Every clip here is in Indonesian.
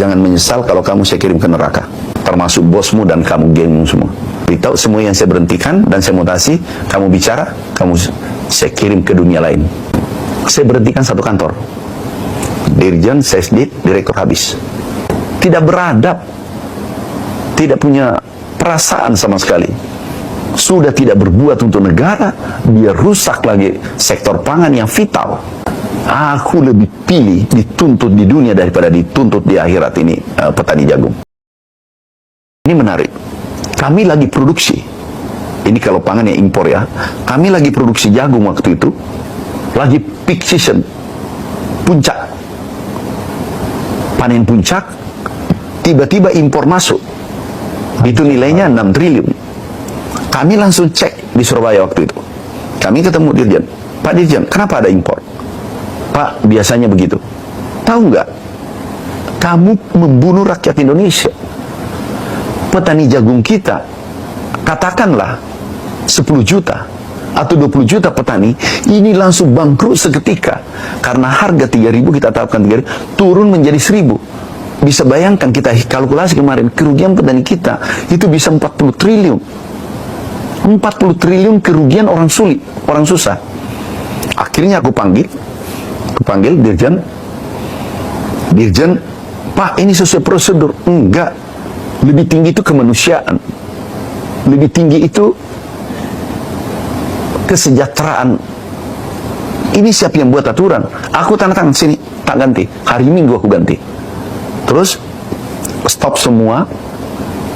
jangan menyesal kalau kamu saya kirim ke neraka. Termasuk bosmu dan kamu gengmu semua. Beritahu semua yang saya berhentikan dan saya mutasi, kamu bicara, saya kirim ke dunia lain. Saya berhentikan satu kantor. Dirjen, Sesdit, direktur habis. Tidak beradab. Tidak punya perasaan sama sekali. Sudah tidak berbuat untuk negara, dia rusak lagi sektor pangan yang vital. Aku lebih pilih dituntut di dunia daripada dituntut di akhirat ini petani jagung. Ini menarik. Kami lagi produksi. Ini kalau pangan yang impor ya. Kami lagi produksi jagung waktu itu. Lagi peak season. Puncak. Panen puncak. Tiba-tiba impor masuk. Itu nilainya 6 triliun. Kami langsung cek di Surabaya waktu itu. Kami ketemu Dirjen. Pak Dirjen, kenapa ada impor? Pak, biasanya begitu. Tahu nggak? Kamu membunuh rakyat Indonesia. Petani jagung kita, katakanlah 10 juta atau 20 juta petani, ini langsung bangkrut seketika. Karena harga 3.000 kita tetapkan 3.000, turun menjadi 1.000. Bisa bayangkan kita kalkulasi kemarin, kerugian petani kita itu bisa 40 triliun. 40 triliun kerugian orang sulit, orang susah. Akhirnya aku panggil Dirjen. Dirjen, Pak, ini sesuai prosedur. Enggak. Lebih tinggi itu kemanusiaan. Lebih tinggi itu kesejahteraan. Ini siapa yang buat aturan? Aku tanda tangan sini, tak ganti. Hari Minggu aku ganti. Terus stop semua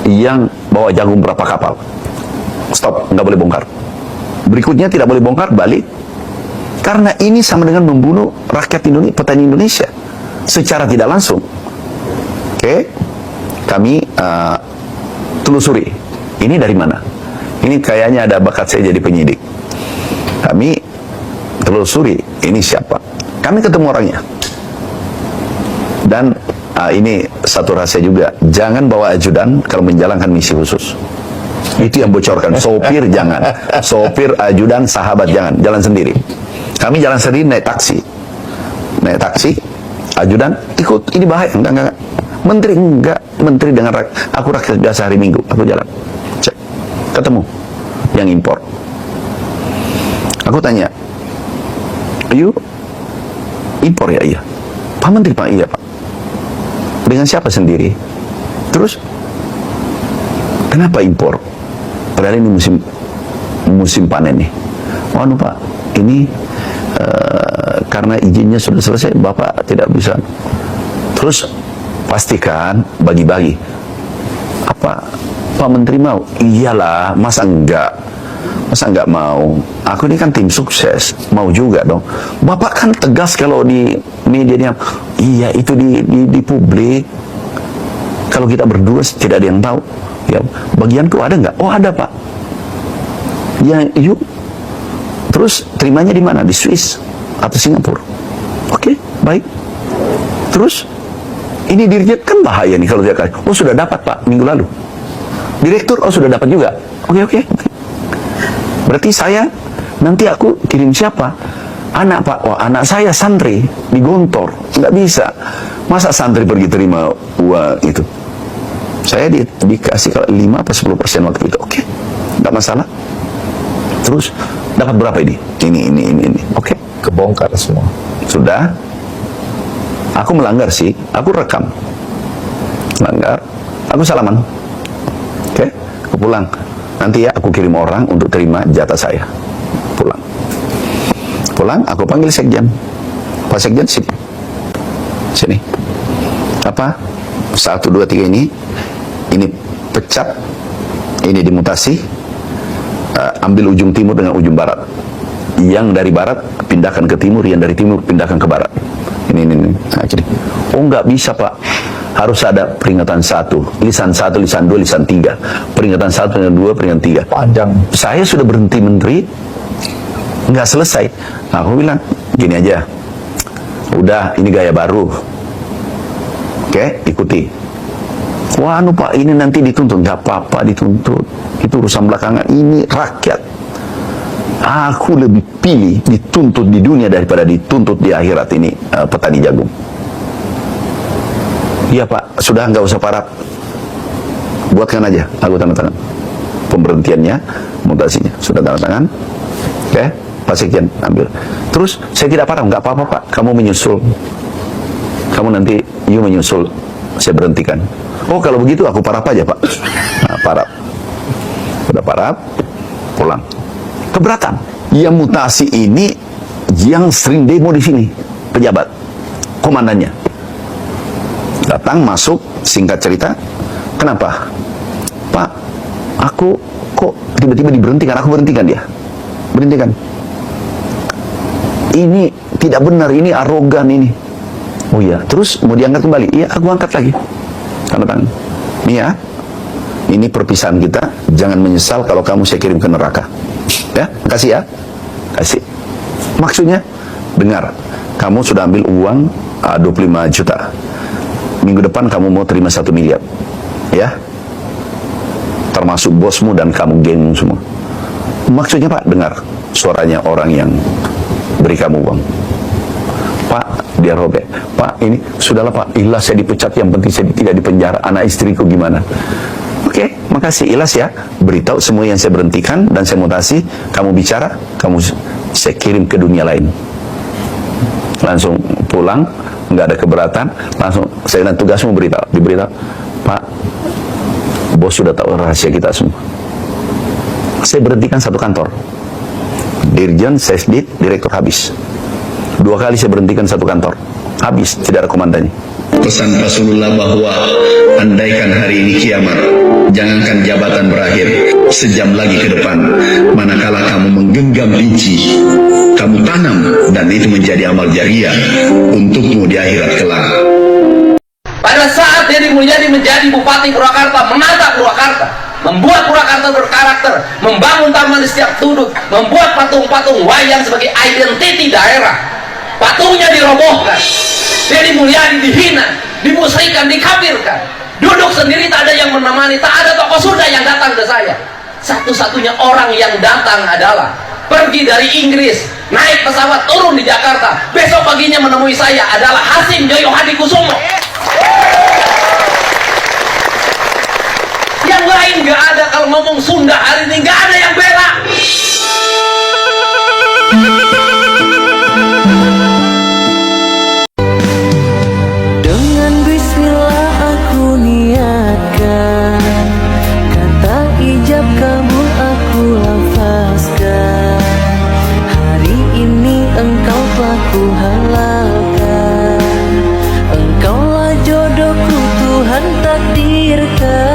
yang bawa jagung berapa kapal. Stop, nggak boleh bongkar. Berikutnya tidak boleh bongkar, balik. Karena ini sama dengan membunuh rakyat Indonesia, petani Indonesia secara tidak langsung. Oke, kami telusuri. Ini dari mana? Ini kayaknya ada bakat saya jadi penyidik. Kami telusuri, ini siapa? Kami ketemu orangnya. Dan ini satu rahasia juga, jangan bawa ajudan kalau menjalankan misi khusus. Itu yang bocorkan. Sopir jangan, sopir, ajudan, sahabat jangan, jalan sendiri. Kami jalan sendiri, naik taksi, ajudan ikut. Ini bahaya. Enggak. Menteri enggak, menteri dengan aku rakyat biasa hari Minggu, aku jalan cek, ketemu yang impor. Aku tanya, you impor ya? Iya. Pak Menteri, Pak, iya Pak. Dengan siapa sendiri? Terus kenapa impor? Padahal ini musim panen nih. Oh Pak, ini karena izinnya sudah selesai, Bapak tidak bisa. Terus pastikan bagi-bagi. Apa Pak Menteri mau? Iyalah, masa enggak mau? Aku ini kan tim sukses, mau juga dong. Bapak kan tegas kalau di media. Iya, itu di publik. Kalau kita berdua tidak ada yang tahu. Ya, bagianku ada nggak? Oh ada Pak. Ya, yuk. Terus terimanya di mana? Di Swiss atau Singapura? Oke, baik. Terus ini Dirjen kan bahaya nih kalau dia kasih. Oh sudah dapat Pak minggu lalu. Direktur, oh sudah dapat juga. Oke. Berarti saya nanti aku kirim siapa? Anak Pak. Oh anak saya santri di Gontor. Nggak bisa. Masa santri pergi terima uang itu? Saya dikasih kalau 5 atau 10% waktu itu. Oke, nggak masalah. Terus dapat berapa ini? Ini. Oke. Kebongkar semua. Sudah. Aku melanggar sih. Aku rekam. Melanggar. Aku salaman. Oke. Aku pulang. Nanti ya aku kirim orang untuk terima jatah saya. Pulang. Aku panggil sekjen. Pak Sekjen sini. Apa? 1, 2, 3 ini pecat, ini dimutasi, ambil ujung timur dengan ujung barat. Yang dari barat pindahkan ke timur, yang dari timur pindahkan ke barat. Ini. Nah, jadi, oh nggak bisa Pak, harus ada peringatan 1, lisan 1, lisan 2, lisan 3. Peringatan 1, peringatan 2, peringatan 3. Panjang. Saya sudah berhenti menteri, nggak selesai. Nah, aku bilang, gini aja, udah ini gaya baru. Oke, ikuti. Wah, Pak, ini nanti dituntut. Nggak apa-apa dituntut. Itu urusan belakangan. Ini rakyat. Aku lebih pilih dituntut di dunia daripada dituntut di akhirat ini petani jagung. Iya Pak, sudah nggak usah paraf. Buatkan aja, aku tanda tangan. Pemberhentiannya, mutasinya, sudah tanda tangan. Oke, Pak Sekjen ambil. Terus saya tidak paraf, nggak apa-apa Pak. Kamu menyusul. Kamu nanti menyusul. Saya berhentikan. Oh kalau begitu aku paraf aja Pak. Nah, paraf. Udah paraf, pulang. Keberatan. Yang mutasi ini yang sering demo di sini, pejabat, komandannya. Datang, masuk, singkat cerita, kenapa? Pak, aku kok tiba-tiba diberhentikan, aku berhentikan dia. Berhentikan. Ini tidak benar, ini arogan ini. Oh iya, terus mau diangkat kembali? Iya, aku angkat lagi. Tanda tangan. Nih ya, ini perpisahan kita, jangan menyesal kalau kamu saya kirim ke neraka. Ya, kasih ya. Kasih. Maksudnya, dengar, kamu sudah ambil uang 25 juta. Minggu depan kamu mau terima 1 miliar. Ya. Termasuk bosmu dan kamu gengmu semua. Maksudnya Pak, dengar suaranya orang yang beri kamu uang. Pak, dia robek. Pak, ini sudahlah Pak, ikhlas saya dipecat, yang penting saya tidak dipenjara. Anak istriku gimana? Oke, makasih, ikhlas ya. Beritahu semua yang saya berhentikan dan saya mutasi. Kamu bicara, saya kirim ke dunia lain. Langsung pulang, nggak ada keberatan. Langsung saya dan tugasmu diberitahu, Pak, bos sudah tahu rahasia kita semua. Saya berhentikan 1 kantor. Dirjen, Sesdit, direktur habis. 2 kali saya berhentikan 1 kantor. Habis, tidak ada komandannya. Pesan Rasulullah bahwa andaikan hari ini kiamat, jangankan jabatan berakhir, sejam lagi ke depan, manakala kamu menggenggam biji, kamu tanam, dan itu menjadi amal jariah untukmu di akhirat kelak. Pada saat Deddy Mulyadi menjadi Bupati Purwakarta, menata Purwakarta, membuat Purwakarta berkarakter, membangun taman di setiap sudut, membuat patung-patung wayang sebagai identiti daerah. Patungnya dirobohkan, Deddy Mulyadi dihina, dimusrikan, dikafirkan. Duduk sendiri, tak ada yang menemani, tak ada tokoh surga yang datang ke saya. Satu-satunya orang yang datang adalah pergi dari Inggris, naik pesawat, turun di Jakarta, besok paginya menemui saya adalah Hasim Joyo Hadikusumo. Yang lain nggak ada. Kalau ngomong Sunda hari ini nggak ada yang bela. Dengan bismillah aku niatkan, kata ijab kabul aku lafazkan. Hari ini engkau telah ku halalkan, engkaulah jodohku Tuhan takdirkan.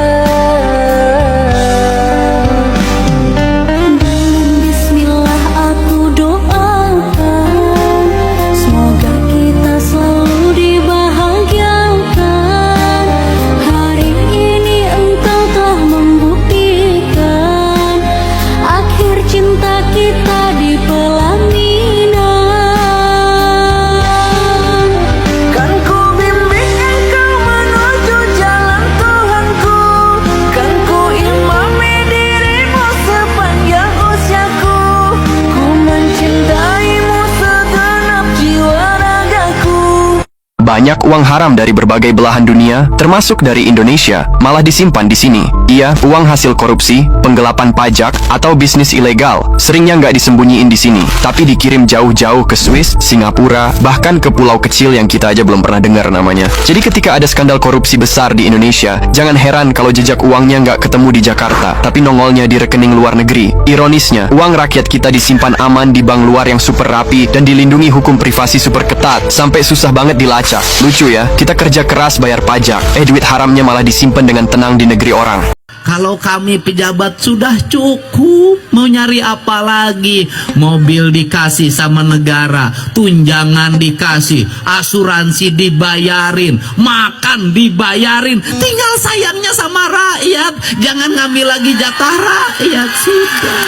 Banyak uang haram dari berbagai belahan dunia, termasuk dari Indonesia, malah disimpan di sini. Iya, uang hasil korupsi, penggelapan pajak, atau bisnis ilegal, seringnya nggak disembunyiin di sini, tapi dikirim jauh-jauh ke Swiss, Singapura, bahkan ke pulau kecil yang kita aja belum pernah dengar namanya. Jadi ketika ada skandal korupsi besar di Indonesia, jangan heran kalau jejak uangnya nggak ketemu di Jakarta, tapi nongolnya di rekening luar negeri. Ironisnya, uang rakyat kita disimpan aman di bank luar yang super rapi dan dilindungi hukum privasi super ketat, sampai susah banget dilacak. Lucu ya, kita kerja keras bayar pajak, duit haramnya malah disimpan dengan tenang di negeri orang. Kalau kami pejabat sudah cukup, mau nyari apa lagi? Mobil dikasih sama negara, tunjangan dikasih, asuransi dibayarin, makan dibayarin, tinggal sayangnya sama rakyat. Jangan ngambil lagi jatah rakyat, sudah.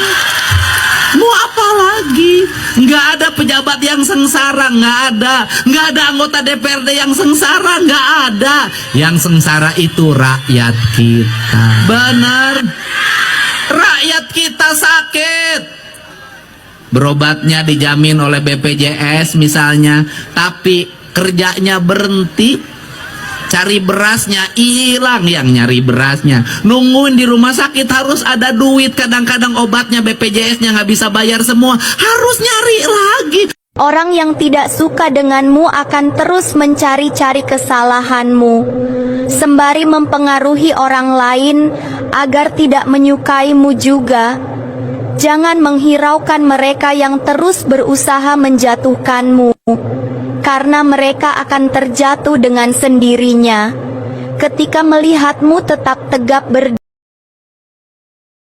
Mau apa lagi? Nggak ada pejabat yang sengsara, nggak ada. Nggak ada anggota DPRD yang sengsara, nggak ada. Yang sengsara itu rakyat kita. Benar. Rakyat kita sakit, berobatnya dijamin oleh BPJS misalnya, tapi kerjanya berhenti. cari berasnya, hilang yang nyari berasnya. Nungguin di rumah sakit harus ada duit, kadang-kadang obatnya BPJS-nya nggak bisa bayar semua, harus nyari lagi. Orang yang tidak suka denganmu akan terus mencari-cari kesalahanmu, sembari mempengaruhi orang lain agar tidak menyukaimu juga. Jangan menghiraukan mereka yang terus berusaha menjatuhkanmu, karena mereka akan terjatuh dengan sendirinya ketika melihatmu tetap tegap berdiri.